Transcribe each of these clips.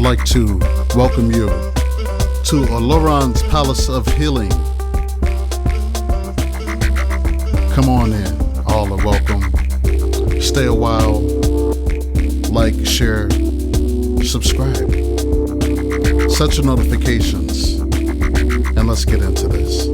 like to welcome you to Olorun's Palace of Healing. Come on in, all are welcome. Stay a while, like, share, subscribe, set your notifications, and let's get into this.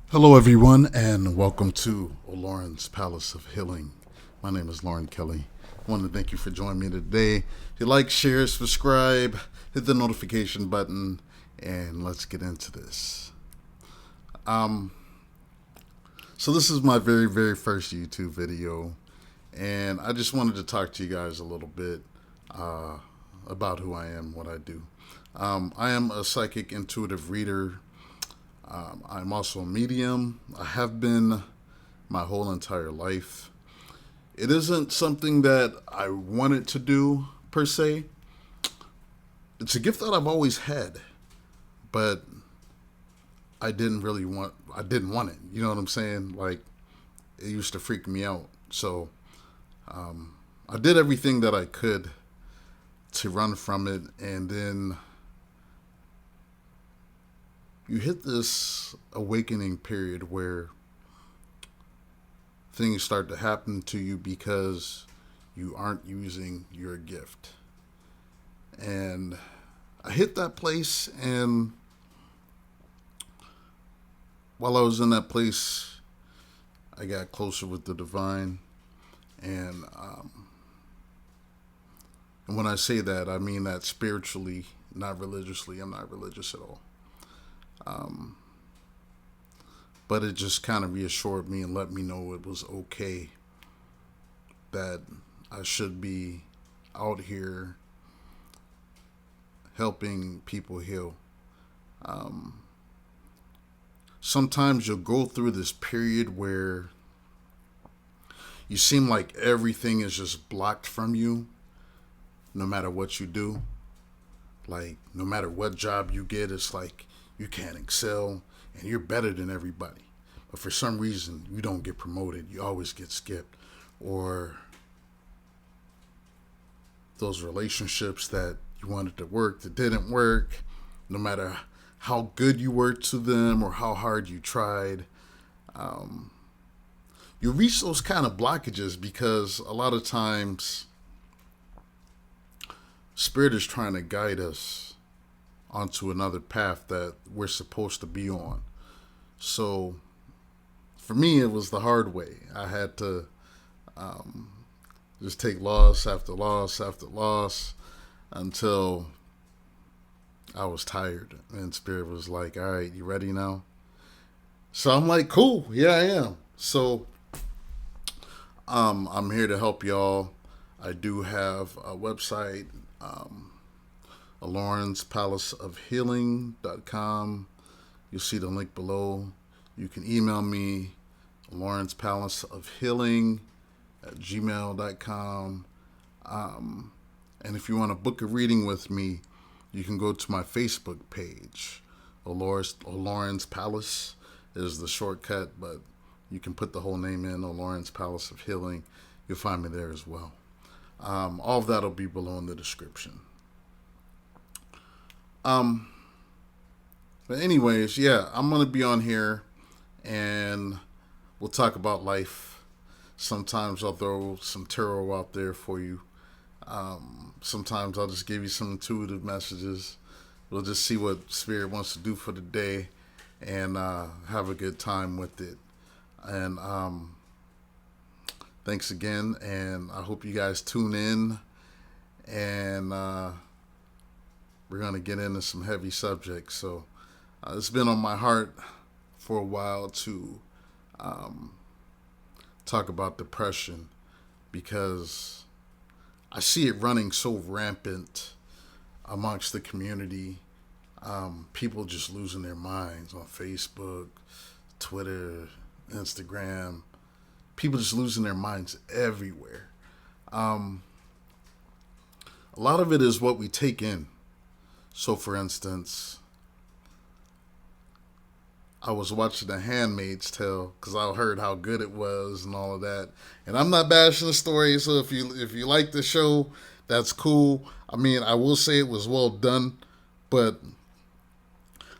Hello everyone, and welcome to Olorun's Palace of Healing. My name is Lauren Kelly. I want to thank you for joining me today. If you like, share, subscribe, hit the notification button, and let's get into this. So this is my very first YouTube video, and I just wanted to talk to you guys a little bit about who I am, what I do. I am a psychic intuitive reader. I'm also a medium. I have been my whole entire life. It isn't something that I wanted to do per se. It's a gift that I've always had, but I didn't want it. You know what I'm saying? Like, it used to freak me out. So I did everything that I could to run from it, and then you hit this awakening period where things start to happen to you because you aren't using your gift. And I hit that place, and while I was in that place, I got closer with the divine. And when I say that, I mean that spiritually, not religiously. I'm not religious at all. But it just kind of reassured me and let me know it was okay, that I should be out here helping people heal. Sometimes you'll go through this period where you seem like everything is just blocked from you, no matter what you do. Like, no matter what job you get, it's like you can't excel and you're better than everybody. But for some reason, you don't get promoted. You always get skipped. Or those relationships that you wanted to work that didn't work, no matter how good you were to them or how hard you tried. You reach those kind of blockages because a lot of times Spirit is trying to guide us onto another path that we're supposed to be on. So for me, it was the hard way. I had to just take loss after loss after loss until I was tired. And Spirit was like, all right, you ready now? So I'm like, cool, yeah, I am. So I'm here to help y'all. I do have a website, olorunspalaceofhealing.com. You'll see the link below. You can email me, olorunspalaceofhealing@gmail.com. And if you want to book a reading with me, you can go to my Facebook page. Olorun's Palace is the shortcut, but you can put the whole name in, Olorun's Palace of Healing. You'll find me there as well. All of that will be below in the description. But anyways, yeah, I'm going to be on here and we'll talk about life. Sometimes I'll throw some tarot out there for you. Sometimes I'll just give you some intuitive messages. We'll just see what Spirit wants to do for the day and have a good time with it. And thanks again, and I hope you guys tune in. And we're going to get into some heavy subjects. So it's been on my heart for a while to talk about depression, because I see it running so rampant amongst the community. People just losing their minds on Facebook, Twitter, Instagram. People just losing their minds everywhere. A A lot of it is what we take in. So, for instance, I was watching The Handmaid's Tale because I heard how good it was and all of that. And I'm not bashing the story, so if you like the show, that's cool. I mean, I will say it was well done, but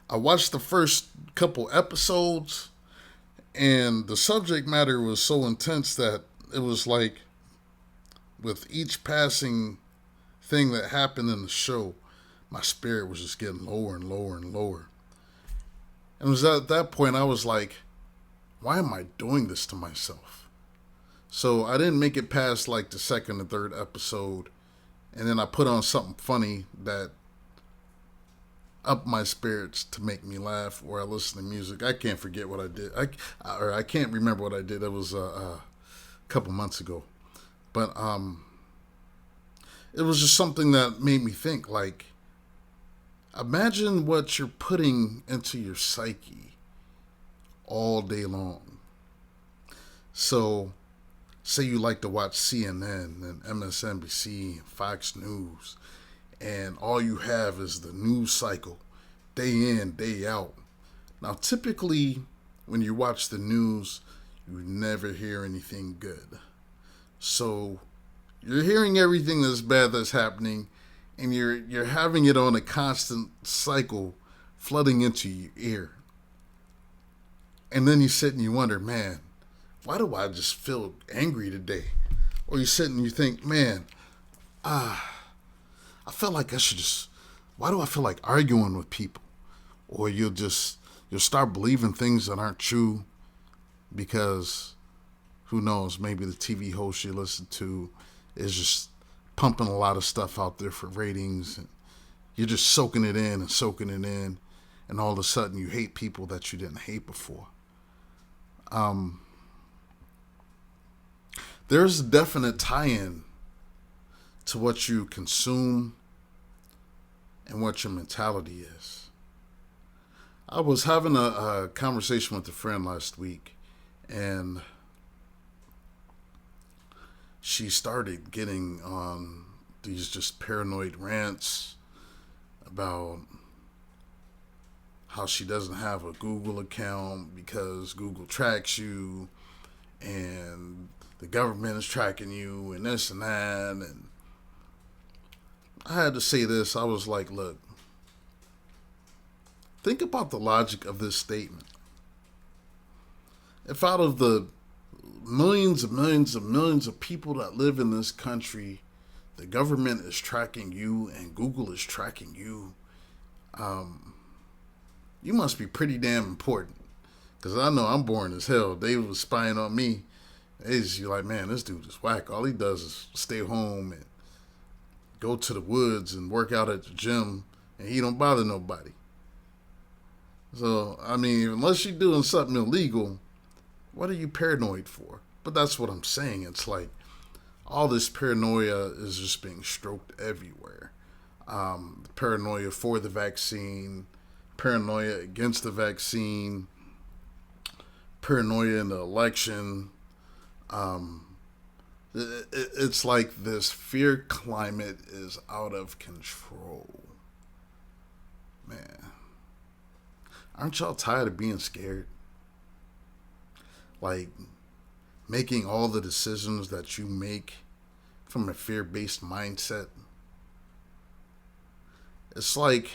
I watched the first couple episodes, and the subject matter was so intense that it was like with each passing thing that happened in the show, my spirit was just getting lower and lower and lower. And it was at that point I was like, why am I doing this to myself? So I didn't make it past like the second or third episode, and then I put on something funny that upped my spirits to make me laugh, or I listened to music. I can't forget what I did. I can't remember what I did. It was a couple months ago, but it was just something that made me think. Like, imagine what you're putting into your psyche all day long. So, say you like to watch CNN and MSNBC and Fox News, and all you have is the news cycle, day in, day out. Now, typically, when you watch the news, you never hear anything good. So, you're hearing everything that's bad that's happening, and you're having it on a constant cycle flooding into your ear. And then you sit and you wonder, man, why do I just feel angry today? Or you sit and you think, man, I felt like I should just, why do I feel like arguing with people? Or you'll start believing things that aren't true because who knows, maybe the TV host you listen to is just pumping a lot of stuff out there for ratings, and you're just soaking it in and soaking it in, and all of a sudden you hate people that you didn't hate before. There's a definite tie-in to what you consume and what your mentality is. I was having a conversation with a friend last week, and she started getting on these just paranoid rants about how she doesn't have a Google account because Google tracks you and the government is tracking you and this and that. And I had to say this. I was like, look, think about the logic of this statement. If out of the millions and millions and millions of people that live in this country, the government is tracking you and Google is tracking you, you must be pretty damn important. Because I know I'm boring as hell. They was spying on me. You're like, man, this dude is whack. All he does is stay home and go to the woods and work out at the gym, and he don't bother nobody. So, I mean, unless you're doing something illegal, what are you paranoid for? But that's what I'm saying. It's like all this paranoia is just being stroked everywhere. Paranoia for the vaccine, paranoia against the vaccine, paranoia in the election. It's like this fear climate is out of control. Man, aren't y'all tired of being scared? Like, making all the decisions that you make from a fear-based mindset. It's like,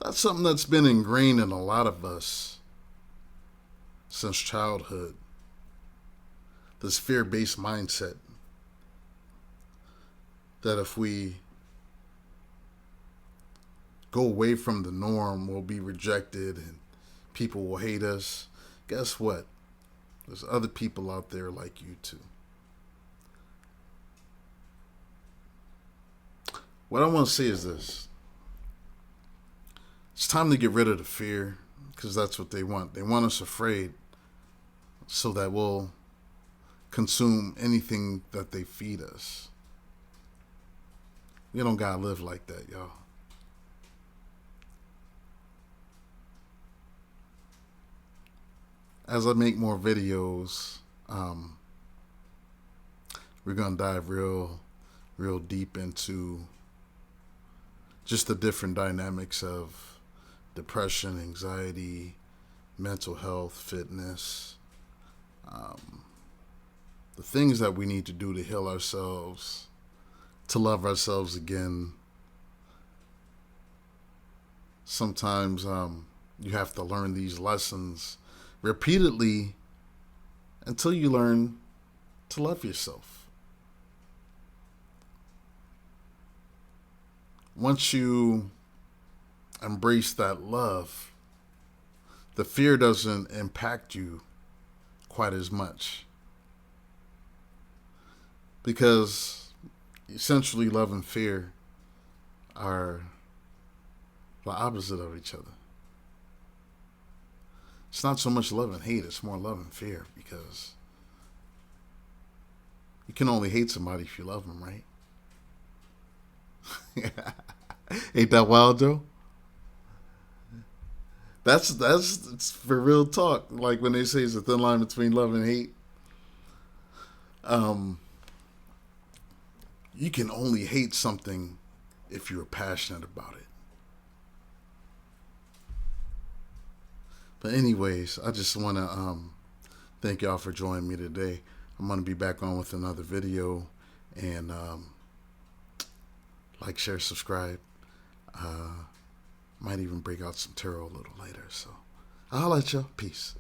that's something that's been ingrained in a lot of us since childhood. This fear-based mindset that if we go away from the norm, we'll be rejected and people will hate us. Guess what? There's other people out there like you too. What I want to say is this. It's time to get rid of the fear, because that's what they want. They want us afraid so that we'll consume anything that they feed us. We don't gotta live like that, y'all. As I make more videos, we're gonna dive real real deep into just the different dynamics of depression, anxiety, mental health, fitness, the things that we need to do to heal ourselves, to love ourselves again. Sometimes you have to learn these lessons repeatedly until you learn to love yourself. Once you embrace that love, the fear doesn't impact you quite as much, because essentially love and fear are the opposite of each other. It's not so much love and hate, it's more love and fear, because you can only hate somebody if you love them, right? Ain't that wild, Joe? That's it's for real talk. Like when they say it's a thin line between love and hate. Um, you can only hate something if you're passionate about it. But anyways, I just want to thank y'all for joining me today. I'm gonna be back on with another video, and like, share, subscribe. Might even break out some tarot a little later. So I'll let y'all. Peace.